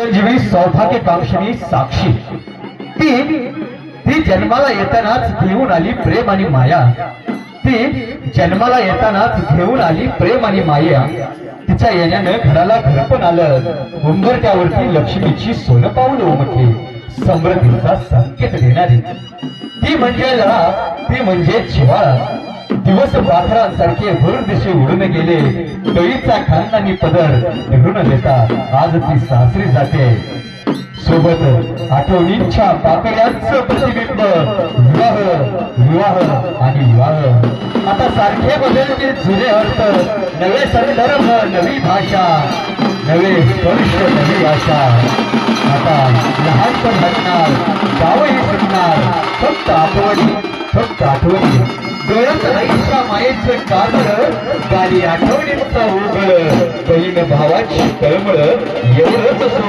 चिरंजीवी सौभाग्यकांक्षिणी साक्षी ती ती जन्माला येतानाच घेऊन आली प्रेम आणि माया। ती जन्माला येतानाच घेऊन आली प्रेम आणि माया। तिच्या येण्यानं घराला घरपण आलं। उंबरठ्यावरती लक्ष्मीची सोनं पाऊल उमटली। समृद्धीचा संकेत देणारी ती म्हणजे लळा, ती म्हणजे जिव्हाळा। दिवस पाखरांसारखे भर दिशे उडून गेले। कळीचा खानदानी पदर निघून देता आज ती सासरी जाते। सोबत आठवणींच्या पाकळ्यांचं प्रतिबिंब। विवाह विवाह आणि विवाह आता सारखे बदलते जुने अर्थ। नवे संदर्भ, नवी भाषा, नवे स्पर्श, नवी आशा। आता लहानपण हटणार, गावही सुटणार, फक्त आठवणी, फक्त आठवणी। डोळ्यात आईच्या मायेचं काजळ, गाली आठवणींचा उघड, बहीण भावाची तळमळ, एवढंच